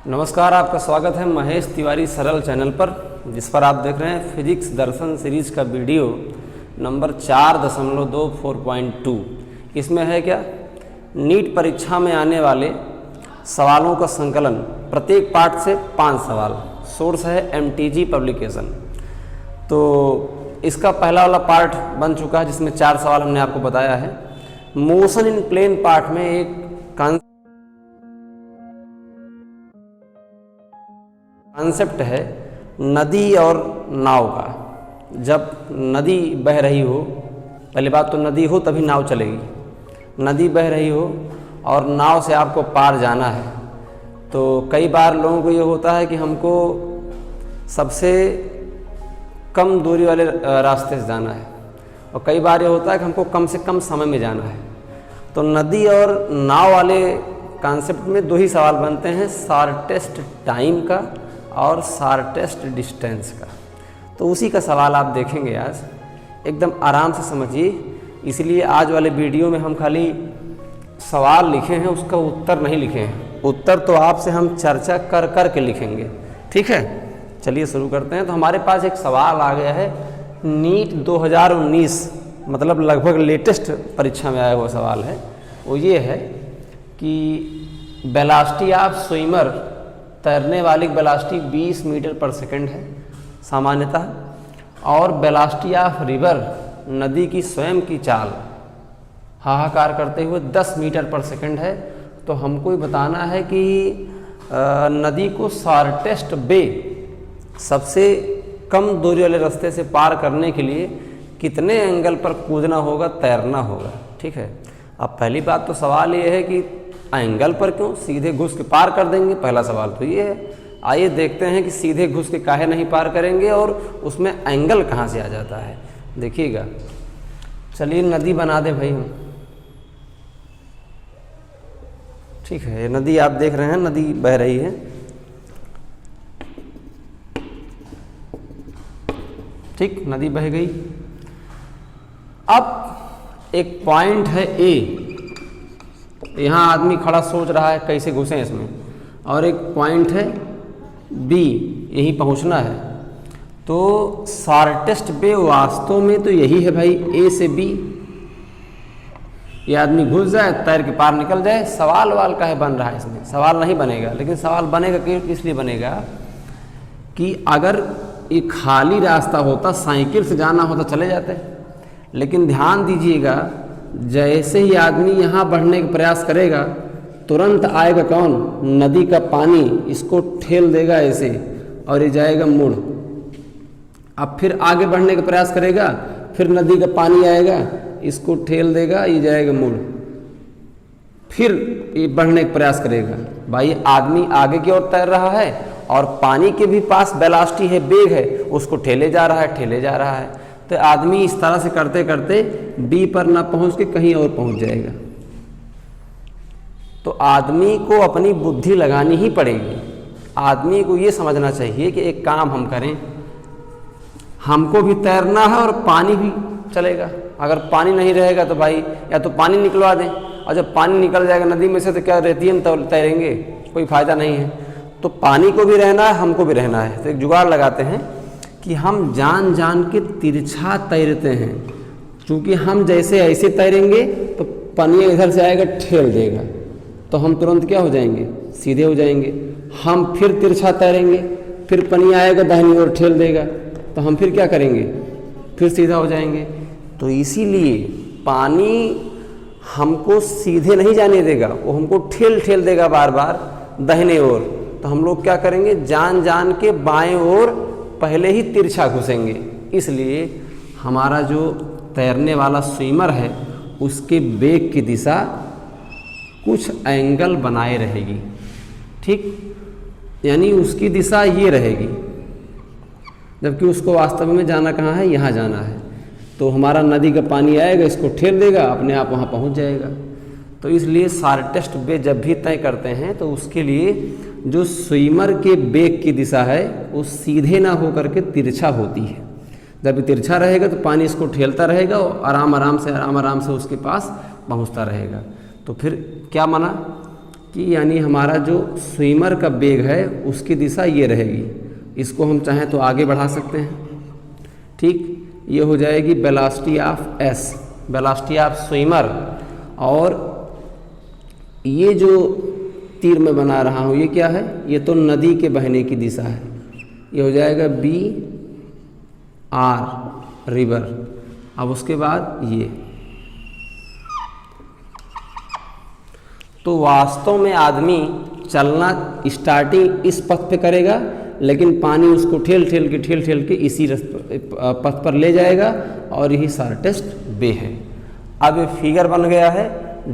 नमस्कार, आपका स्वागत है महेश तिवारी सरल चैनल पर, जिस पर आप देख रहे हैं फिजिक्स दर्शन सीरीज का वीडियो नंबर 4.2 इसमें है क्या, नीट परीक्षा में आने वाले सवालों का संकलन, प्रत्येक पार्ट से 5 सवाल। सोर्स है MTG पब्लिकेशन। तो इसका पहला वाला पार्ट बन चुका है जिसमें 4 सवाल हमने आपको बताया है। मोशन इन प्लेन पार्ट में एक कॉन्सेप्ट है नदी और नाव का। जब नदी बह रही हो, पहली बात तो नदी हो तभी नाव चलेगी। नदी बह रही हो और नाव से आपको पार जाना है, तो कई बार लोगों को ये होता है कि हमको सबसे कम दूरी वाले रास्ते से जाना है, और कई बार ये होता है कि हमको कम से कम समय में जाना है। तो नदी और नाव वाले कॉन्सेप्ट में 2 ही सवाल बनते हैं, शॉर्टेस्ट टाइम का और शॉर्टेस्ट डिस्टेंस का। तो उसी का सवाल आप देखेंगे आज, एकदम आराम से समझिए। इसलिए आज वाले वीडियो में हम खाली सवाल लिखे हैं, उसका उत्तर नहीं लिखे हैं। उत्तर तो आपसे हम चर्चा कर कर के लिखेंगे, ठीक है। चलिए शुरू करते हैं। तो हमारे पास एक सवाल आ गया है, नीट 2019 मतलब लगभग लेटेस्ट परीक्षा में आया हुआ सवाल है। वो ये है कि वेलोसिटी ऑफ स्विमर, तैरने वाली वेलोसिटी 20 मीटर पर सेकंड है सामान्यतः, और वेलोसिटी ऑफ रिवर, नदी की स्वयं की चाल हाहाकार करते हुए 10 मीटर पर सेकंड है। तो हमको ये बताना है कि नदी को शॉर्टेस्ट वे, सबसे कम दूरी वाले रास्ते से पार करने के लिए कितने एंगल पर कूदना होगा, तैरना होगा, ठीक है। अब पहली बात तो सवाल ये है कि एंगल पर क्यों, सीधे घुस के पार कर देंगे। पहला सवाल तो ये है। आइए देखते हैं कि सीधे घुस के काहे नहीं पार करेंगे और उसमें एंगल कहाँ से आ जाता है, देखिएगा। चलिए नदी बना दे भाई हम, ठीक है। ये नदी आप देख रहे हैं, नदी बह रही है, ठीक, नदी बह गई। अब एक पॉइंट है A, यहाँ आदमी खड़ा सोच रहा है कैसे घुसें इसमें, और एक पॉइंट है B, यहीं पहुँचना है। तो शॉर्टेस्ट वे वास्तव में तो यही है भाई, A से B। ये आदमी घुस जाए, तैर के पार निकल जाए। सवाल वाल का है बन रहा है इसमें, सवाल नहीं बनेगा। लेकिन सवाल बनेगा किस लिए बनेगा कि अगर ये खाली रास्ता होता, साइकिल से जाना होता, चले जाते। लेकिन ध्यान दीजिएगा, जैसे ही आदमी यहाँ बढ़ने का प्रयास करेगा, तुरंत आएगा कौन, नदी का पानी, इसको ठेल देगा ऐसे, और ये जाएगा मुड़। अब फिर आगे बढ़ने का प्रयास करेगा, फिर नदी का पानी आएगा, इसको ठेल देगा, ये जाएगा मुड़। फिर ये बढ़ने का प्रयास करेगा। भाई आदमी आगे की ओर तैर रहा है और पानी के भी पास वेलोसिटी है, वेग है, उसको ठेले जा रहा है, ठेले जा रहा है। तो आदमी इस तरह से करते करते B पर ना पहुंच के कहीं और पहुंच जाएगा। तो आदमी को अपनी बुद्धि लगानी ही पड़ेगी। आदमी को ये समझना चाहिए कि एक काम हम करें, हमको भी तैरना है और पानी भी चलेगा। अगर पानी नहीं रहेगा तो भाई या तो पानी निकलवा दें, और जब पानी निकल जाएगा नदी में से तो क्या रेती में तैरेंगे, कोई फ़ायदा नहीं है। तो पानी को भी रहना है, हमको भी रहना है। तो एक जुगाड़ लगाते हैं कि हम जान जान के तिरछा तैरते हैं। क्योंकि हम जैसे ऐसे तैरेंगे तो पानी इधर से आएगा, ठेल देगा, तो हम तुरंत क्या हो जाएंगे, सीधे हो जाएंगे। हम फिर तिरछा तैरेंगे, फिर पानी आएगा दाहिनी ओर, ठेल देगा, तो हम फिर क्या करेंगे, फिर सीधा हो जाएंगे। तो इसीलिए पानी हमको सीधे नहीं जाने देगा, वो हमको ठेल ठेल देगा बार बार दाहिने ओर। तो हम लोग क्या करेंगे, जान जान के बाएं ओर पहले ही तिरछा घुसेंगे। इसलिए हमारा जो तैरने वाला स्विमर है, उसके वेग की दिशा कुछ एंगल बनाए रहेगी, ठीक, यानी उसकी दिशा ये रहेगी, जबकि उसको वास्तव में जाना कहाँ है, यहाँ जाना है। तो हमारा नदी का पानी आएगा, इसको ठेल देगा, अपने आप वहाँ पहुँच जाएगा। तो इसलिए शॉर्टेस्ट वे जब भी तय करते हैं तो उसके लिए जो स्विमर के वेग की दिशा है वो सीधे ना होकर के तिरछा होती है। जब तिरछा रहेगा तो पानी इसको ठेलता रहेगा और आराम आराम से उसके पास पहुंचता रहेगा। तो फिर क्या माना कि यानी हमारा जो स्विमर का वेग है उसकी दिशा ये रहेगी। इसको हम चाहें तो आगे बढ़ा सकते हैं, ठीक। ये हो जाएगी velocity of S, velocity of swimmer. और ये जो तीर मैं बना रहा हूँ ये क्या है, ये तो नदी के बहने की दिशा है। ये हो जाएगा बी आर रिवर। अब उसके बाद ये, तो वास्तव में आदमी चलना स्टार्टिंग इस पथ पे करेगा, लेकिन पानी उसको ठेल ठेल के इसी पथ पर ले जाएगा और यही शॉर्टेस्ट वे है। अब ये फिगर बन गया है।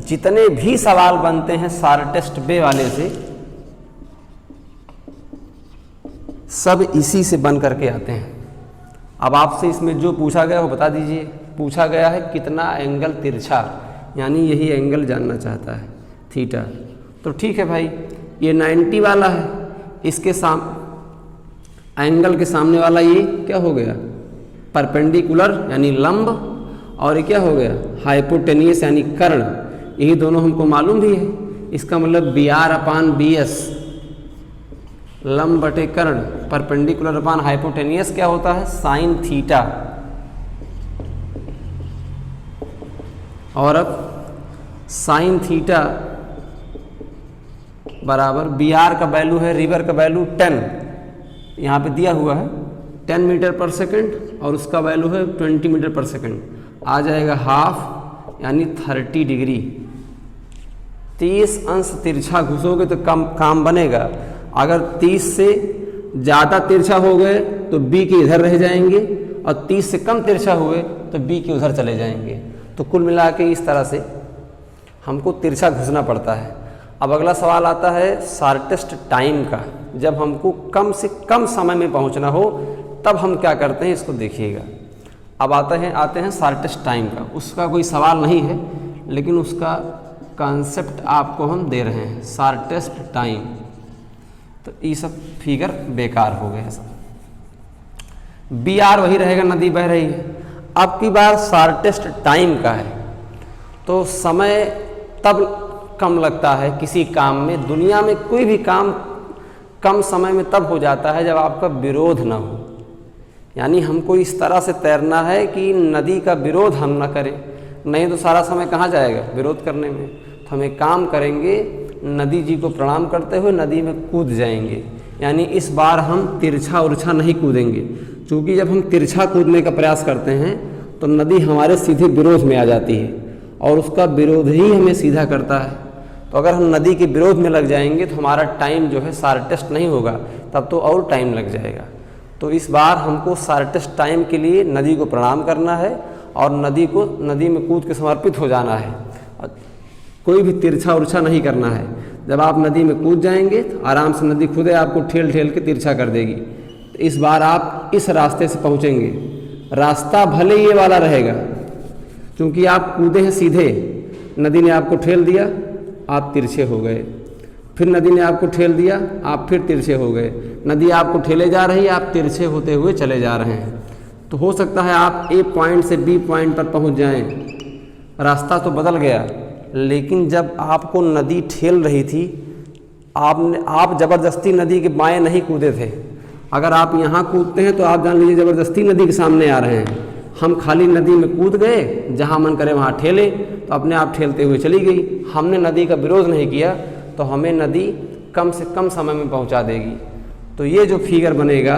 जितने भी सवाल बनते हैं शॉर्टेस्ट वे वाले से, सब इसी से बन करके आते हैं। अब आपसे इसमें जो पूछा गया वो बता दीजिए। पूछा गया है कितना एंगल तिरछा, यानी यही एंगल जानना चाहता है, थीटा। तो ठीक है भाई, ये 90 वाला है, इसके एंगल के सामने वाला ये क्या हो गया, परपेंडिकुलर यानी लंब, और ये क्या हो गया, हाइपोटेनियस यानी कर्ण। यही दोनों हमको मालूम भी है। इसका मतलब B R upon B S, लंब बटे कर्ण, परपेंडिकुलर अपान हाइपोटेनियस क्या होता है, साइन थीटा। और अब साइन थीटा बराबर बी आर का वैल्यू है, रिवर का वैल्यू 10, यहाँ पे दिया हुआ है 10 मीटर पर सेकंड, और उसका वैल्यू है 20 मीटर पर सेकंड। आ जाएगा हाफ यानी 30 डिग्री। 30 अंश तिरछा घुसोगे तो कम काम बनेगा। अगर 30 से ज़्यादा तिरछा हो गए तो बी के इधर रह जाएंगे, और 30 से कम तिरछा हुए तो बी के उधर चले जाएंगे। तो कुल मिला के इस तरह से हमको तिरछा घुसना पड़ता है। अब अगला सवाल आता है शॉर्टेस्ट टाइम का। जब हमको कम से कम समय में पहुंचना हो तब हम क्या करते हैं, इसको देखिएगा। अब आते हैं शॉर्टेस्ट टाइम का। उसका कोई सवाल नहीं है, लेकिन उसका कॉन्सेप्ट आपको हम दे रहे हैं, शॉर्टेस्ट टाइम। तो ये सब फिगर बेकार हो गए सब। बी आर वही रहेगा, नदी बह रही है। अब की बार शॉर्टेस्ट टाइम का है, तो समय तब कम लगता है किसी काम में। दुनिया में कोई भी काम कम समय में तब हो जाता है जब आपका विरोध ना हो। यानी हमको इस तरह से तैरना है कि नदी का विरोध हम ना करें, नहीं तो सारा समय कहाँ जाएगा, विरोध करने में। तो हम एक काम करेंगे, नदी जी को प्रणाम करते हुए नदी में कूद जाएंगे। यानी इस बार हम तिरछा उर्छा नहीं कूदेंगे, क्योंकि जब हम तिरछा कूदने का प्रयास करते हैं तो नदी हमारे सीधे विरोध में आ जाती है, और उसका विरोध ही हमें सीधा करता है। तो अगर हम नदी के विरोध में लग जाएंगे तो हमारा टाइम जो है शॉर्टेस्ट नहीं होगा, तब तो और टाइम लग जाएगा। तो इस बार हमको शॉर्टेस्ट टाइम के लिए नदी को प्रणाम करना है और नदी में कूद के समर्पित हो जाना है। कोई भी तिरछा उर्छा नहीं करना है। जब आप नदी में कूद जाएंगे तो आराम से नदी खुद आपको ठेल ठेल के तिरछा कर देगी। तो इस बार आप इस रास्ते से पहुँचेंगे। रास्ता भले ये वाला रहेगा, क्योंकि आप कूदे हैं सीधे, नदी ने आपको ठेल दिया, आप तिरछे हो गए। फिर नदी ने आपको ठेल दिया, आप फिर तिरछे हो गए। नदी आपको ठेले जा रही है, आप तिरछे होते हुए चले जा रहे हैं। तो हो सकता है आप ए पॉइंट से बी पॉइंट पर पहुंच जाएं। रास्ता तो बदल गया, लेकिन जब आपको नदी ठेल रही थी, आप ज़बरदस्ती नदी के बाएं नहीं कूदे थे। अगर आप यहाँ कूदते हैं तो आप जान लीजिए ज़बरदस्ती नदी के सामने आ रहे हैं। हम खाली नदी में कूद गए, जहाँ मन करे वहाँ ठेले, तो अपने आप ठेलते हुए चली गई। हमने नदी का विरोध नहीं किया, तो हमें नदी कम से कम समय में पहुँचा देगी। तो ये जो फिगर बनेगा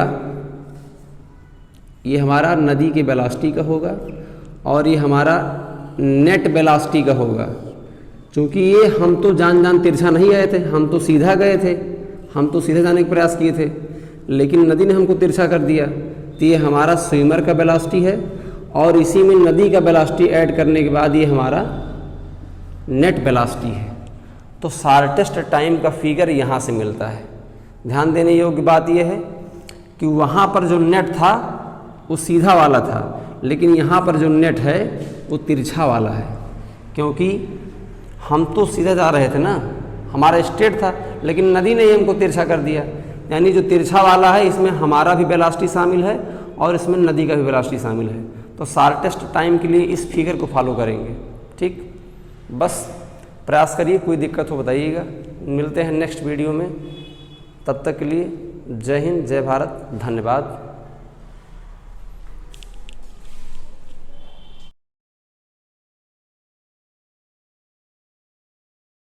ये हमारा नदी के वेलोसिटी का होगा, और ये हमारा नेट वेलोसिटी का होगा। क्योंकि ये हम तो जान तिरछा नहीं गए थे, हम तो सीधा गए थे, हम तो सीधे जाने का प्रयास किए थे, लेकिन नदी ने हमको तिरछा कर दिया। तो ये हमारा स्विमर का वेलोसिटी है, और इसी में नदी का वेलोसिटी ऐड करने के बाद ये हमारा नेट वेलोसिटी है। तो शॉर्टेस्ट टाइम का फिगर यहाँ से मिलता है। ध्यान देने योग्य बात यह है कि वहाँ पर जो नेट था वो सीधा वाला था, लेकिन यहाँ पर जो नेट है वो तिरछा वाला है। क्योंकि हम तो सीधा जा रहे थे ना, हमारा स्ट्रेट था, लेकिन नदी ने ही हमको तिरछा कर दिया। यानी जो तिरछा वाला है इसमें हमारा भी वेलोसिटी शामिल है और इसमें नदी का भी वेलोसिटी शामिल है। तो शॉर्टेस्ट टाइम के लिए इस फिगर को फॉलो करेंगे। ठीक, बस प्रयास करिए, कोई दिक्कत हो बताइएगा। मिलते हैं नेक्स्ट वीडियो में। तब तक के लिए जय हिंद, जय भारत, धन्यवाद।